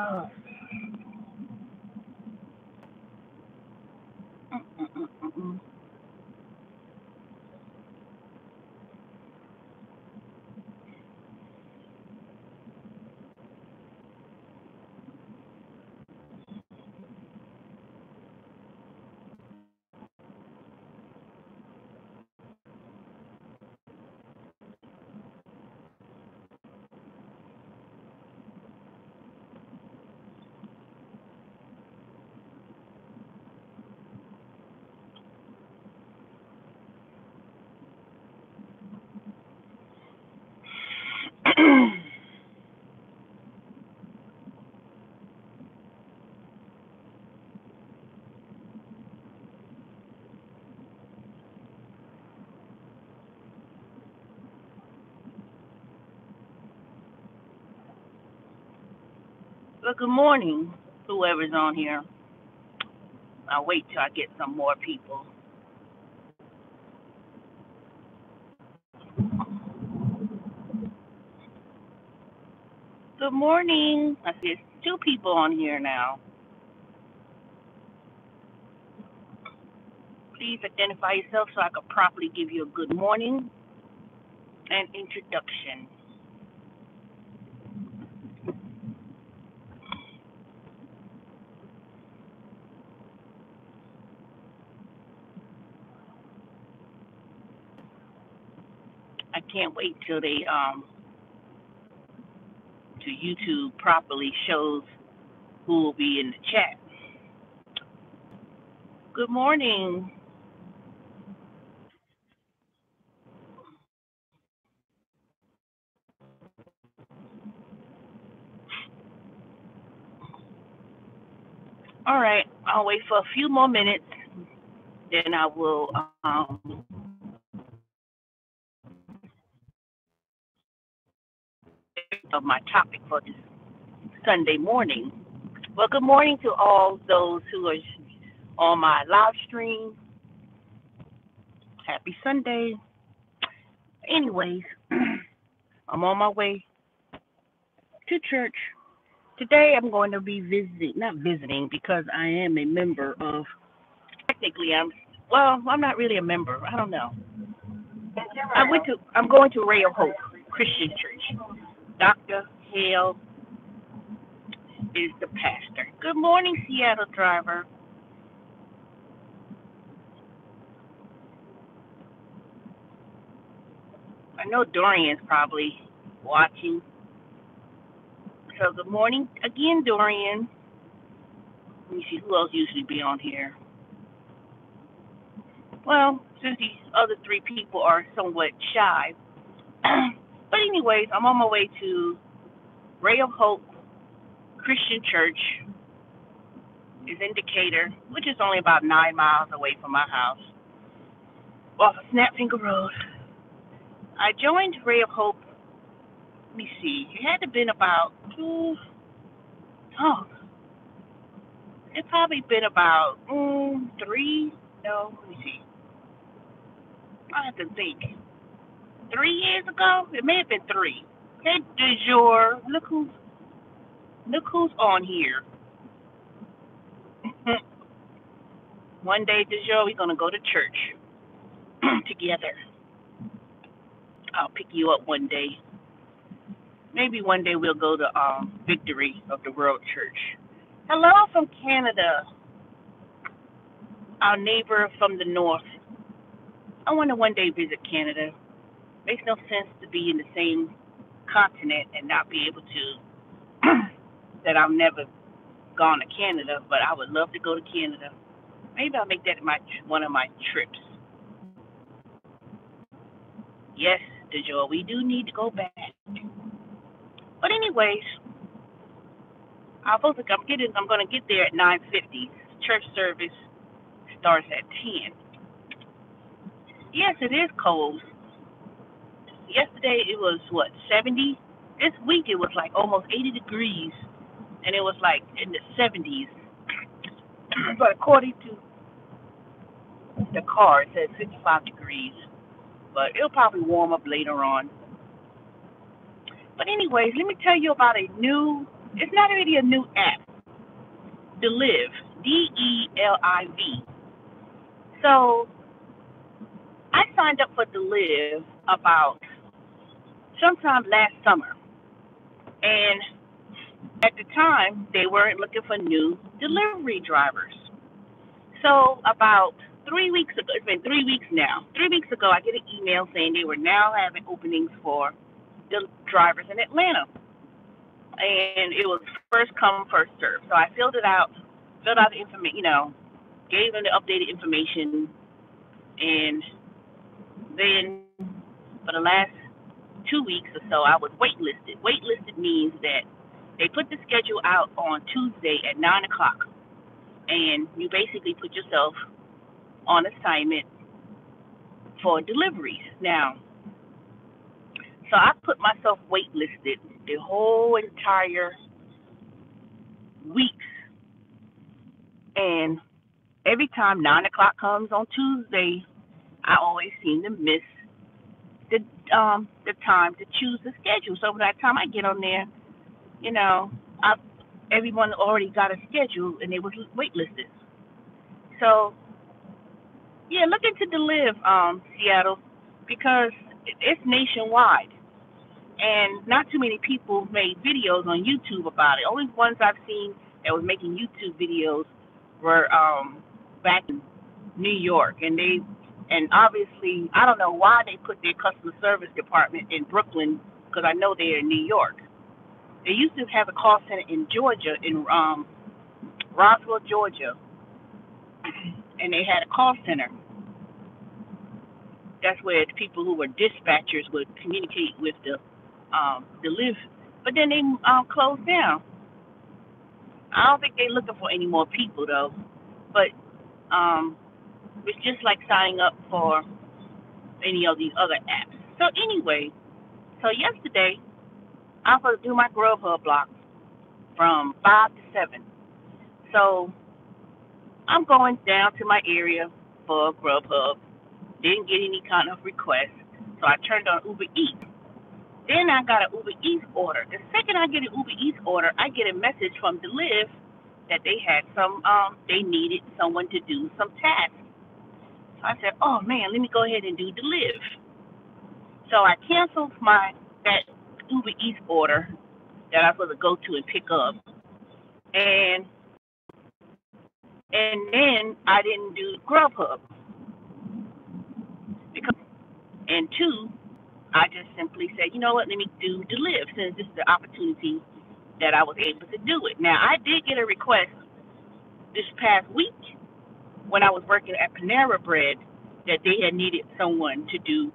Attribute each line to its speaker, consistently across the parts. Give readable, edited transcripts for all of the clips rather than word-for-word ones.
Speaker 1: Uh, well, good morning, whoever's on here. I'll wait till I get some more people. Good morning. I see it's two people on here now. Please identify yourself so I can properly give you a good morning and introduction. I can't wait till they to YouTube properly shows who will be in the chat. Good morning. All right, I'll wait for a few more minutes, then I will of my topic for this Sunday morning. Well, good morning to all those who are on my live stream. Happy Sunday. Anyways, I'm on my way to church. Today I'm going to be not visiting because I am a member of, technically I'm not really a member. I don't know. I'm going to Ray of Hope Christian Church. Dr. Hale is the pastor. Good morning, Seattle driver. I know Dorian's probably watching. So good morning again, Dorian. Let me see who else usually be on here. Well, since these other three people are somewhat shy. But anyways, I'm on my way to Ray of Hope Christian Church. Is in Decatur, which is only about 9 miles away from my house, off of Snapfinger Road. I joined Ray of Hope. Let me see. It had to have been about it probably been about 3. No, let me see. I have to think. 3 years ago? It may have been 3. Hey, du jour. Look who's on here. One day, du jour, we're gonna go to church together. I'll pick you up one day. Maybe one day we'll go to Victory of the World Church. Hello from Canada, our neighbor from the north. I want to one day visit Canada. Makes no sense to be in the same continent and not be able to. That I've never gone to Canada, but I would love to go to Canada. Maybe I'll make that one of my trips. Yes, DeJoy, we do need to go back. But anyways, I'm going to get there at 9:50. Church service starts at 10. Yes, it is cold. Yesterday it was 70. This week it was like almost 80 degrees, and it was like in the 70s. But according to the car, it says 55 degrees. But it'll probably warm up later on. But anyways, let me tell you about a new It's not really a new app. Deliv, DELIV. So I signed up for Deliv about sometime last summer, and at the time they weren't looking for new delivery drivers. So about 3 weeks ago, it's been 3 weeks now. 3 weeks ago, I get an email saying they were now having openings for the drivers in Atlanta, and it was first come, first serve. So I filled out the information, gave them the updated information, and then for the last 2 weeks or so, I was waitlisted. Waitlisted means that they put the schedule out on Tuesday at 9 o'clock, and you basically put yourself on assignment for deliveries. Now, so I put myself waitlisted the whole entire weeks, and every time 9 o'clock comes on Tuesday, I always seem to miss the time to choose the schedule. So by the time I get on there, I, everyone already got a schedule and they was waitlisted. So yeah, look into Deliv, Seattle, because it's nationwide, and not too many people made videos on YouTube about it. Only ones I've seen that was making YouTube videos were back in New York, and obviously I don't know why they put their customer service department in Brooklyn, because I know they're in New York. They used to have a call center in Georgia, in Roswell, Georgia, and they had a call center. That's where the people who were dispatchers would communicate with the live. But then they closed down. I don't think they're looking for any more people though. But it's just like signing up for any of these other apps. So anyway, yesterday I was supposed to do my Grubhub block from 5 to 7. So I'm going down to my area for Grubhub. Didn't get any kind of request, so I turned on Uber Eats. Then I got an Uber Eats order. The second I get an Uber Eats order, I get a message from Deliv that they had they needed someone to do some tasks. So I said, oh man, let me go ahead and do Deliv. So I canceled that Uber Eats order that I was supposed to go to and pick up, and then I didn't do Grubhub because, and two, I just simply said, you know what, let me do Deliv since this is the opportunity that I was able to do it. Now, I did get a request this past week when I was working at Panera Bread that they had needed someone to do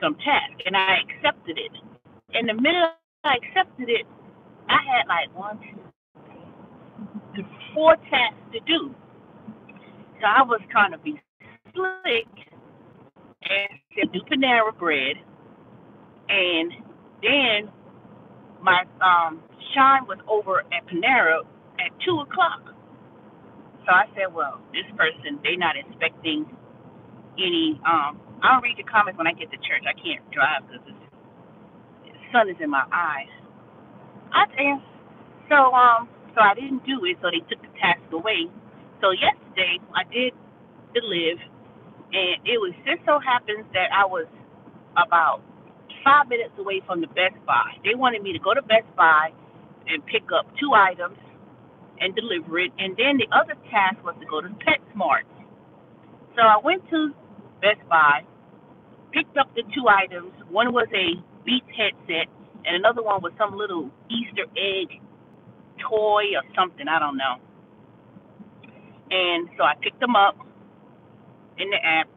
Speaker 1: some tasks, and I accepted it. In the minute I accepted it, I had like 1, 2, 3, 4 tasks to do. So I was trying to be slick and said, do Panera Bread, and then my shine was over at Panera at 2 o'clock. So I said, well, this person, they not expecting any, I don't read the comments when I get to church. I can't drive because the sun is in my eyes. So I didn't do it, so they took the task away. So yesterday, I did Deliv, and it was just so happens that I was about 5 minutes away from the Best Buy. They wanted me to go to Best Buy and pick up 2 items and deliver it, and then the other task was to go to PetSmart. So I went to Best Buy, picked up the 2 items. One was a Beats headset, and another one was some little Easter egg toy or something, I don't know. And so I picked them up in the app.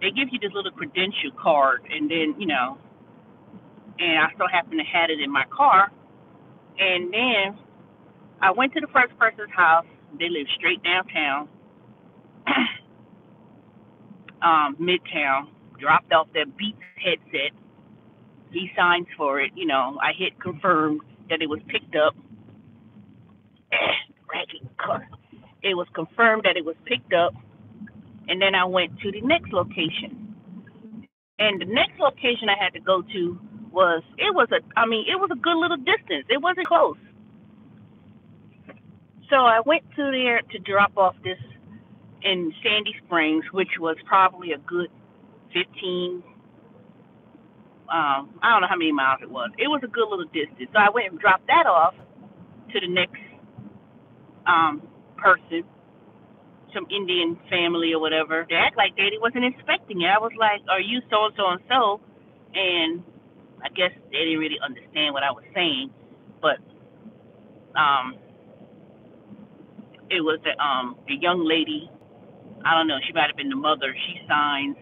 Speaker 1: They give you this little credential card, and then, and I so happened to have it in my car. And then I went to the first person's house. They live straight downtown, Midtown. Dropped off their Beats headset. He signs for it. I hit confirm that it was picked up. It was confirmed that it was picked up, and then I went to the next location. And the next location I had to go to it was a good little distance. It wasn't close. So I went to there to drop off this in Sandy Springs, which was probably a good 15, I don't know how many miles it was. It was a good little distance. So I went and dropped that off to the next person, some Indian family or whatever. They act like Daddy wasn't expecting it. I was like, "Are you so and so and so?" And I guess they didn't really understand what I was saying, but um, it was the young lady. I don't know. She might have been the mother. She signs.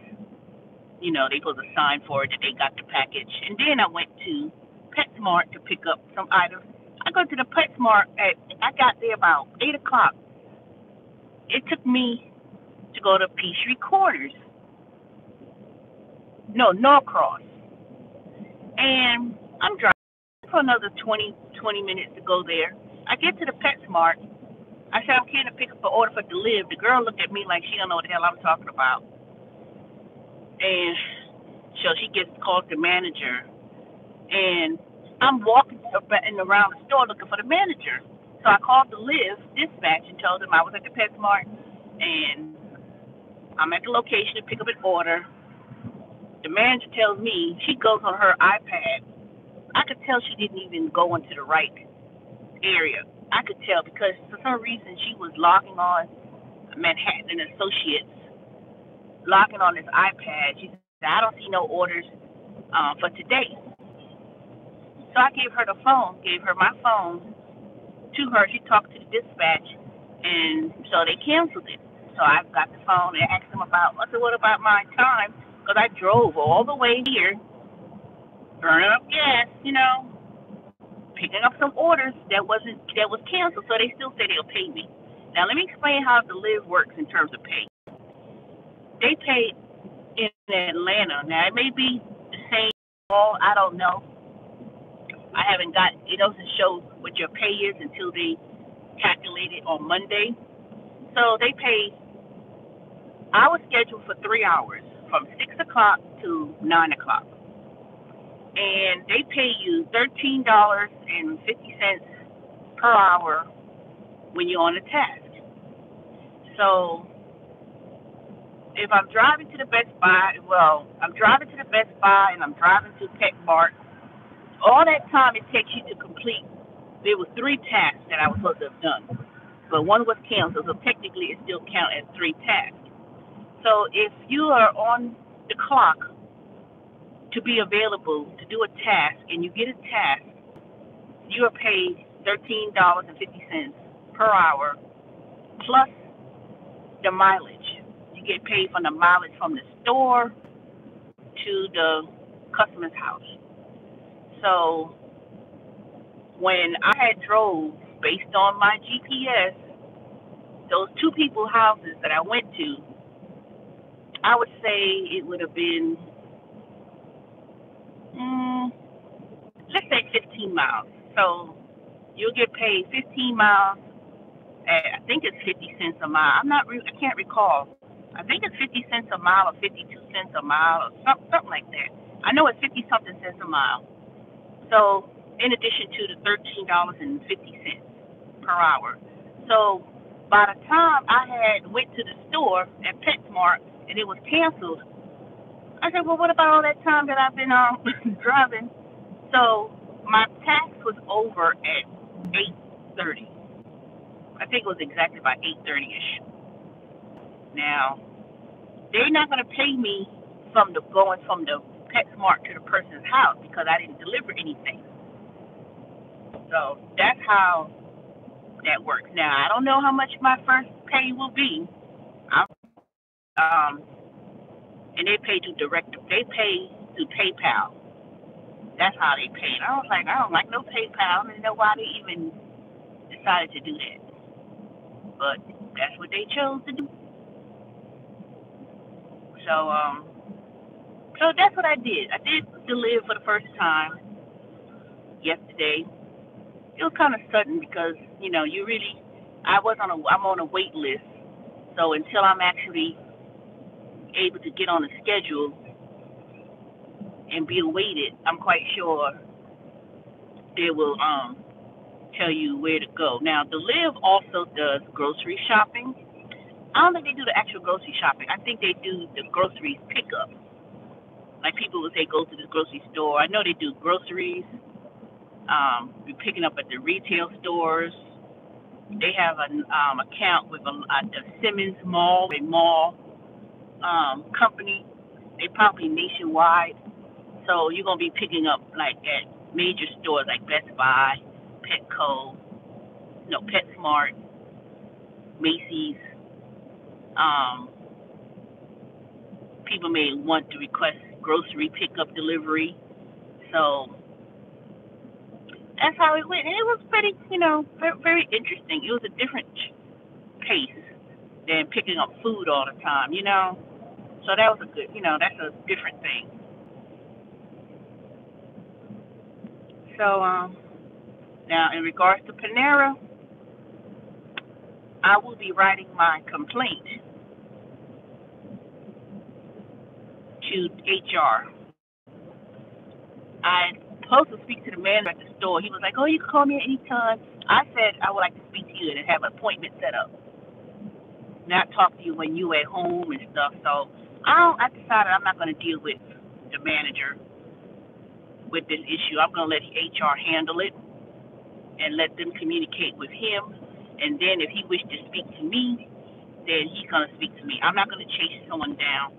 Speaker 1: They supposed to sign for it that they got the package. And then I went to PetSmart to pick up some items. I go to the PetSmart I got there about 8 o'clock. It took me to go to Peachtree Corners. No, Norcross. And I'm driving for another 20 minutes to go there. I get to the PetSmart. I said, "I'm here to pick up an order for deliv." The girl looked at me like she don't know what the hell I'm talking about. And so she gets called the manager. And I'm walking around the store looking for the manager. So I called deliv dispatch and told them I was at the PetSmart and I'm at the location to pick up an order. The manager tells me she goes on her iPad. I could tell she didn't even go into the right area. I could tell because for some reason she was logging on Manhattan and Associates, logging on this iPad. She said, "I don't see no orders for today." So I gave her my phone to her. She talked to the dispatch, and so they canceled it. So I got the phone and asked them I said, "What about my time?" Because I drove all the way here, burning up gas, picking up some orders that was canceled. So they still say they'll pay me. Now let me explain how deliv works in terms of pay. They pay in Atlanta. Now it may be the same. I don't know. I haven't got. It doesn't show what your pay is until they calculate it on Monday. So they pay. I was scheduled for 3 hours from 6 o'clock to 9 o'clock, and they pay you $13.50 per hour when you're on a task. So if I'm driving to the Best Buy, I'm driving to the Best Buy and I'm driving to PetSmart. All that time it takes you to complete, there was 3 tasks that I was supposed to have done, but one was canceled, so technically it still counts as 3 tasks. So if you are on the clock to be available to do a task and you get a task, you are paid $13.50 per hour plus the mileage. You get paid from the mileage from the store to the customer's house. So when I had drove based on my GPS, those 2 people's houses that I went to, I would say it would have been, let's say 15 miles. So you'll get paid 15 miles at, I think it's 50 cents a mile. I can't recall. I think it's 50 cents a mile or 52 cents a mile or something like that. I know it's 50 something cents a mile. So in addition to the $13.50 per hour. So by the time I had went to the store at PetSmart and it was canceled, I said, "Well, what about all that time that I've been driving?" So my tax was over at 8:30. I think it was exactly about 8:30ish. Now they're not going to pay me going from the PetSmart to the person's house because I didn't deliver anything. So that's how that works. Now I don't know how much my first pay will be. And they pay through PayPal. That's how they pay. And I was like, I don't like no PayPal. I don't know why they even decided to do that. But that's what they chose to do. So so that's what I did. I did deliv for the first time yesterday. It was kind of sudden because I'm on a wait list. So until I'm actually able to get on a schedule and be awaited, I'm quite sure they will tell you where to go. Now, deliv also does grocery shopping. I don't think they do the actual grocery shopping. I think they do the groceries pickup. Like people would say, go to the grocery store. I know they do groceries. Be picking up at the retail stores. They have an account with a Simmons Mall, a mall company. They probably nationwide. So you're gonna be picking up like at major stores like Best Buy, Petco, PetSmart, Macy's. Um, People may want to request grocery pickup delivery. So that's how it went. And it was pretty, very, very interesting. It was a different pace than picking up food all the time. So that was a good, that's a different thing. So now in regards to Panera, I will be writing my complaint to HR. I supposed to speak to the manager at the store. He was like, "Oh, you can call me at any time." I said I would like to speak to you and have an appointment set up, not talk to you when you at home and stuff. So I decided I'm not going to deal with the manager with this issue. I'm going to let HR handle it and let them communicate with him. And then if he wishes to speak to me, then he's going to speak to me. I'm not going to chase someone down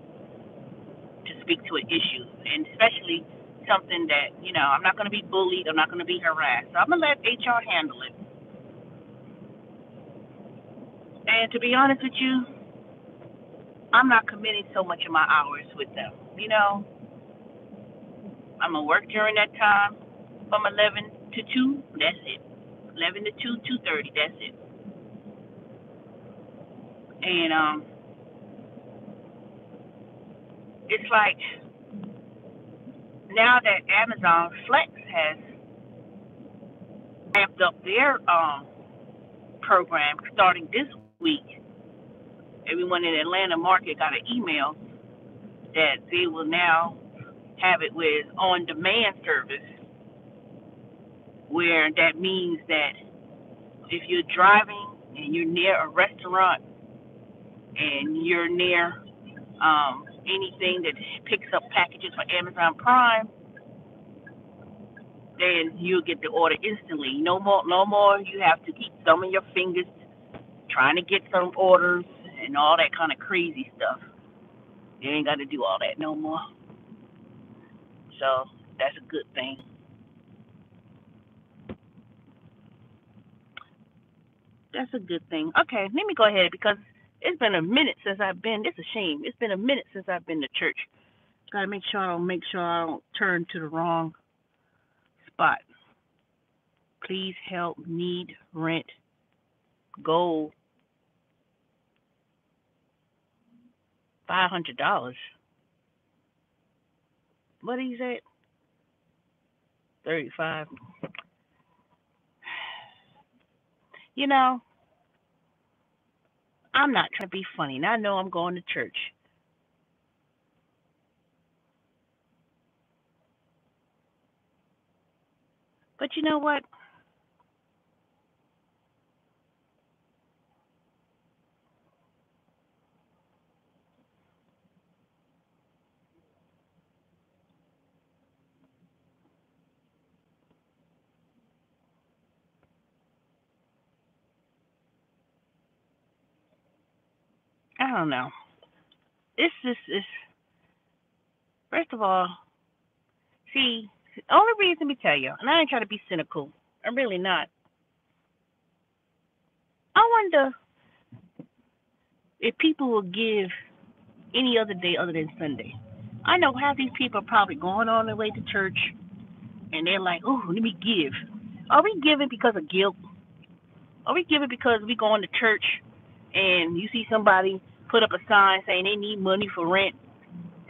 Speaker 1: to speak to an issue, and especially something that, I'm not going to be bullied. I'm not going to be harassed. So I'm going to let HR handle it. And to be honest with you, I'm not committing so much of my hours with them. I'm going to work during that time from 11 to 2. That's it. 11 to 2, 2:30. That's it. And it's like now that Amazon Flex has ramped up their program starting this week, everyone in the Atlanta market got an email that they will now have it with on-demand service, where that means that if you're driving and you're near a restaurant and you're near anything that picks up packages for Amazon Prime, then you'll get the order instantly. No more. You have to keep thumbing your fingers trying to get some orders and all that kind of crazy stuff. You ain't got to do all that no more. So that's a good thing. That's a good thing. Okay, let me go ahead because it's been a minute since I've been. It's a shame. It's been a minute since I've been to church. Gotta make sure I don't turn to the wrong spot. Please help. Need rent. Goal. $500. What did he say? 35. I'm not trying to be funny, and I know I'm going to church. But you know what? I don't know. It's first of all, see, the only reason me tell you, and I ain't trying to be cynical. I'm really not. I wonder if people will give any other day other than Sunday. I know half these people are probably going on their way to church, and they're like, "Oh, let me give." Are we giving because of guilt? Are we giving because we going to church and you see somebody put up a sign saying they need money for rent,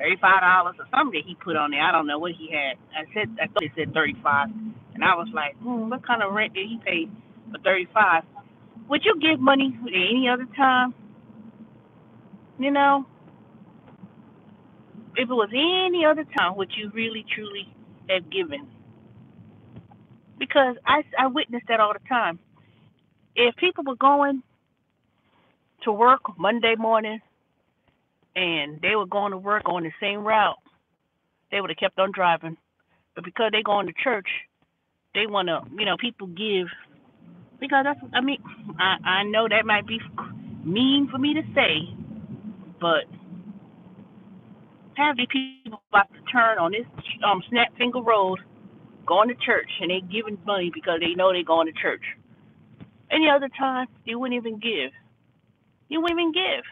Speaker 1: $35 or something that he put on there? I don't know what he had. I thought it said 35, and I was like, what kind of rent did he pay for 35? Would you give money at any other time? If it was any other time, would you really truly have given because I witness that all the time. If people were going to work Monday morning and they were going to work on the same route, they would have kept on driving. But because they going to church, they want to, people give. Because I know that might be mean for me to say, but have these people about to turn on this Snap Finger Road going to church and they giving money because they know they going to church. Any other time, they wouldn't even give. You wouldn't even give.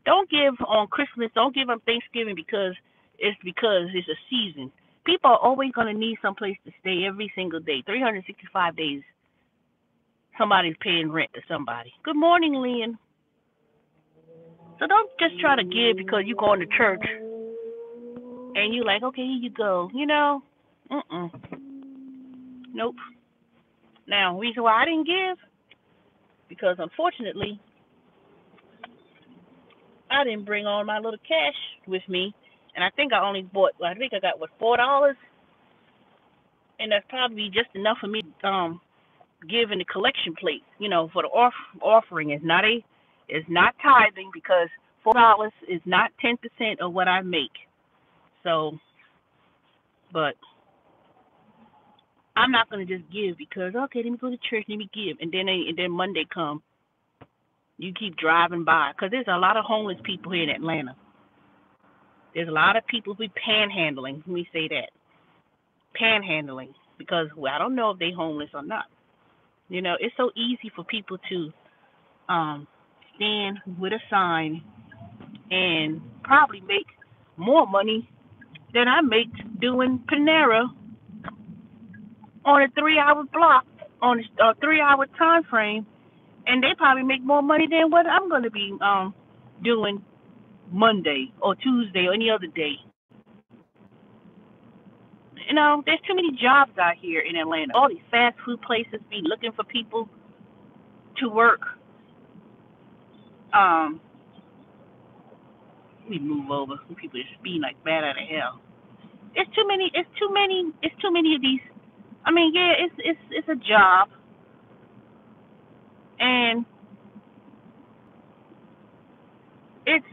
Speaker 1: Don't give on Christmas. Don't give on Thanksgiving because it's a season. People are always going to need someplace to stay every single day. 365 days, somebody's paying rent to somebody. Good morning, Lynn. So don't just try to give because you're going to church and you like, okay, here you go. Nope. Now, reason why I didn't give, because unfortunately, I didn't bring all my little cash with me, and I think I only bought. I think I got $4, and that's probably just enough for me to give in the collection plate. For the offering is not tithing because $4 is not 10% of what I make. So, but I'm not gonna just give because okay, let me go to church, let me give, and then Monday come, you keep driving by because there's a lot of homeless people here in Atlanta. There's a lot of people who be panhandling. Let me say that. Panhandling. Because I don't know if they homeless or not. It's so easy for people to stand with a sign and probably make more money than I make doing Panera on a 3-hour block, on a 3-hour time frame, and they probably make more money than what I'm going to be doing Monday or Tuesday or any other day. There's too many jobs out here in Atlanta. All these fast food places be looking for people to work. Let me move over. People are speeding like bad out of hell. It's too many. It's too many. It's too many of these. Yeah, it's a job, and it's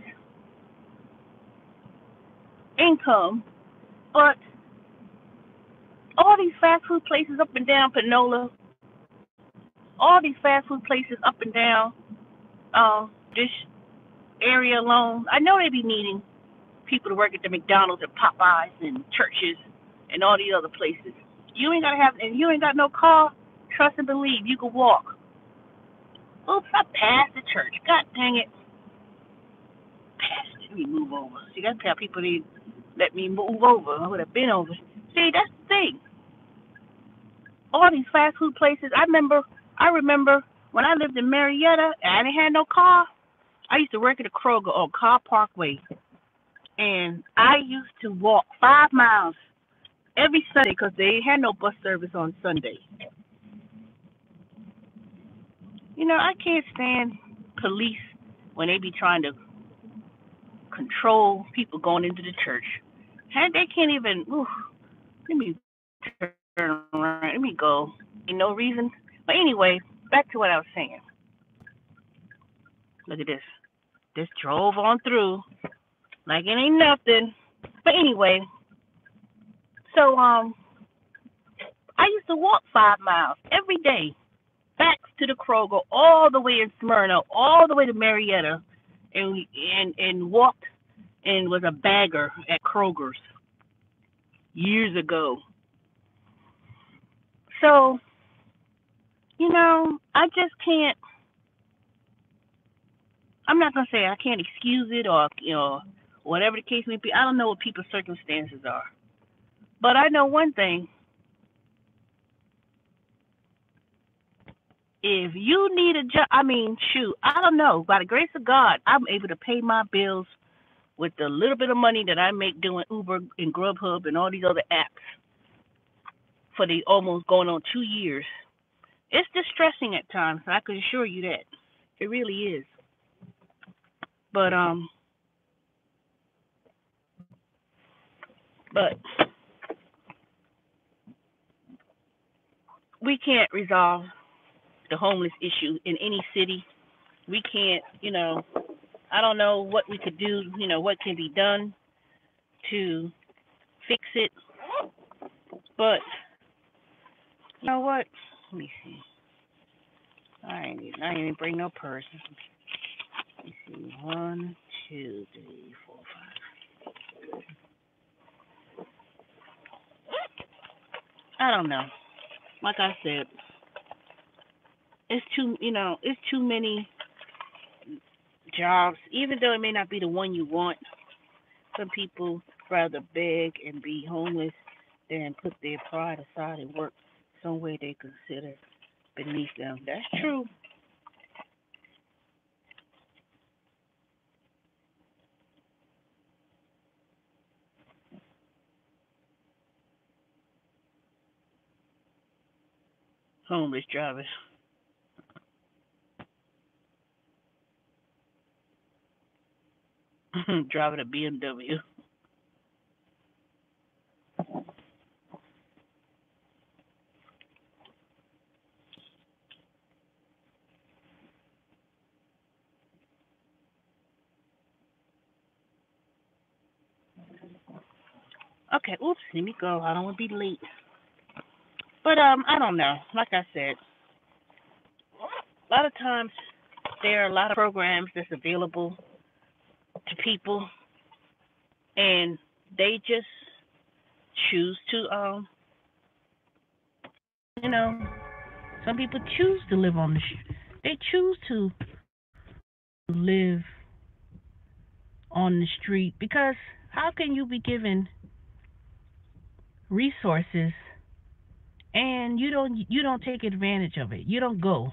Speaker 1: income, but all these fast food places up and down Panola, all these fast food places up and down this area alone, I know they be needing people to work at the McDonald's and Popeyes and churches and all these other places. You ain't got no car, trust and believe, you can walk. Oops, I passed the church. God dang it. Passed it. Let me move over. See, that's how people didn't let me move over. I would have been over. See, that's the thing. All these fast food places, I remember when I lived in Marietta and I didn't have no car, I used to work at a Kroger on Car Parkway. And I used to walk 5 miles every Sunday because they had no bus service on Sunday. I can't stand police when they be trying to control people going into the church. They can't even, let me turn around, let me go. Ain't no reason. But anyway, back to what I was saying. Look at this. Just drove on through like it ain't nothing. But anyway, so I used to walk 5 miles every day back to the Kroger, all the way in Smyrna, all the way to Marietta, and walked and was a bagger at Kroger's years ago. So, I just can't. I'm not gonna say I can't excuse it or whatever the case may be. I don't know what people's circumstances are, but I know one thing. If you need a job, shoot, I don't know. By the grace of God, I'm able to pay my bills with the little bit of money that I make doing Uber and Grubhub and all these other apps for the almost going on 2 years. It's distressing at times, I can assure you that. It really is. But we can't resolve the homeless issue in any city. We can't, I don't know what we could do, what can be done to fix it. But you know what? Let me see. I ain't even bring no purse. Let me see. 1, 2, 3, 4, 5. I don't know. Like I said, it's too many jobs. Even though it may not be the one you want, some people rather beg and be homeless than put their pride aside and work some way they consider beneath them. That's true. Homeless drivers driving a BMW. Okay, oops, let me go. I don't want to be late. But I don't know. Like I said, a lot of times there are a lot of programs that's available to people, and they just choose to you know, some people choose to live on the they choose to live on the street because how can you be given resources and you don't take advantage of it? You don't go.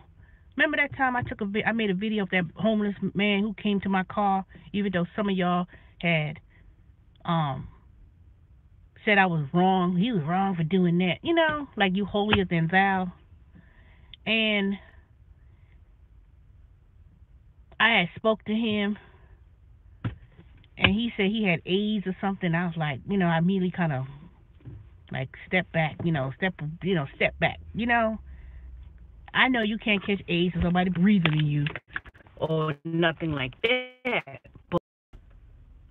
Speaker 1: Remember that time I made a video of that homeless man who came to my car, even though some of y'all had um said I was wrong. He was wrong for doing that. Like you holier than thou. And I had spoke to him, and he said he had AIDS or something. I was like, I immediately kind of like step back, step back. I know you can't catch AIDS with somebody breathing in you or nothing like that. But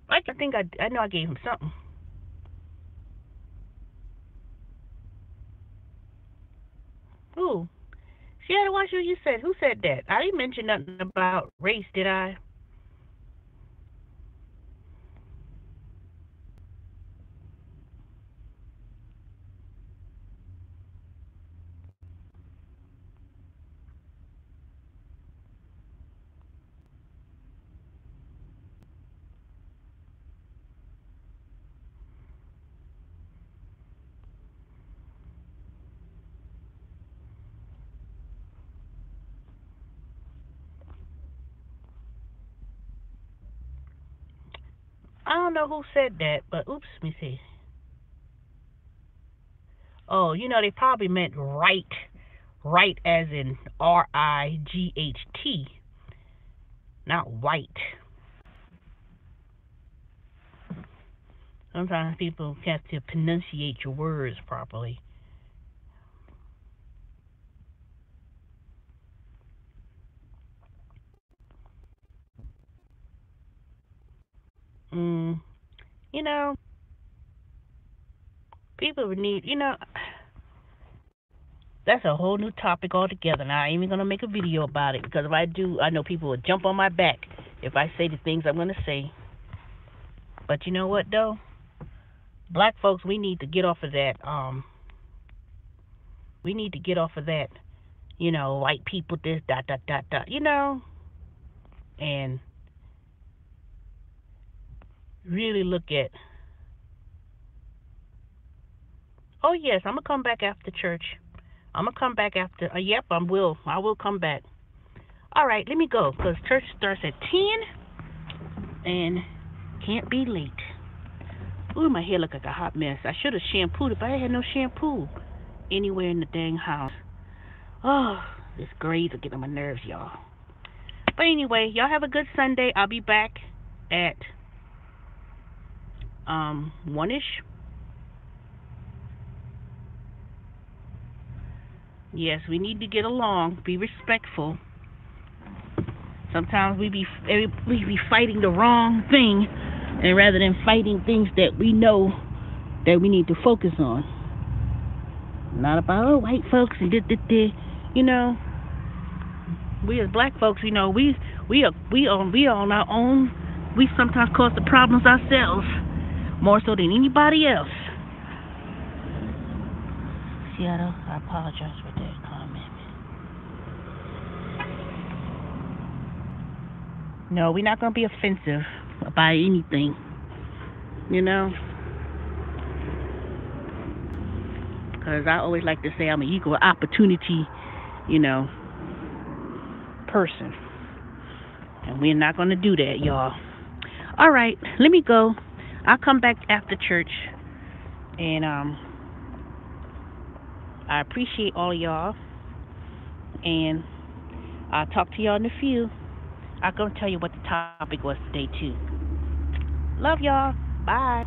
Speaker 1: I think I know I gave him something. Ooh. See, I watch what you said. Who said that? I didn't mention nothing about race, did I? I don't know who said that, but oops, let me see. Oh, they probably meant right, right as in RIGHT, not white. Sometimes people have to pronunciate your words properly. Mm, you know, people would need, that's a whole new topic altogether. Now, I ain't even going to make a video about it because if I do, I know people will jump on my back if I say the things I'm going to say. But you know what, though? Black folks, we need to get off of that. We need to get off of that. White people this, dot, dot, dot, dot. And really look at. Oh yes, I'm gonna come back after church. I'm gonna come back after. Yep, I will come back. All right, let me go because church starts at 10 and can't be late. Ooh, my hair look like a hot mess. I should have shampooed it, but I had no shampoo anywhere in the dang house. Oh, this grays are getting on my nerves, y'all. But anyway, y'all have a good Sunday. I'll be back at 1ish. Yes, we need to get along, be respectful. Sometimes we be fighting the wrong thing, and rather than fighting things that we know that we need to focus on. Not about white folks and you know. We as black folks, we are on our own. We sometimes cause the problems ourselves more so than anybody else. Seattle, I apologize for that comment. No, we're not gonna be offensive by anything, you know. Because I always like to say I'm an equal opportunity, you know, person, and we're not gonna do that, y'all. All right, let me go. I'll come back after church, and I appreciate all of y'all, and I'll talk to y'all in a few. I'm gonna tell you what the topic was today too. Love y'all. Bye.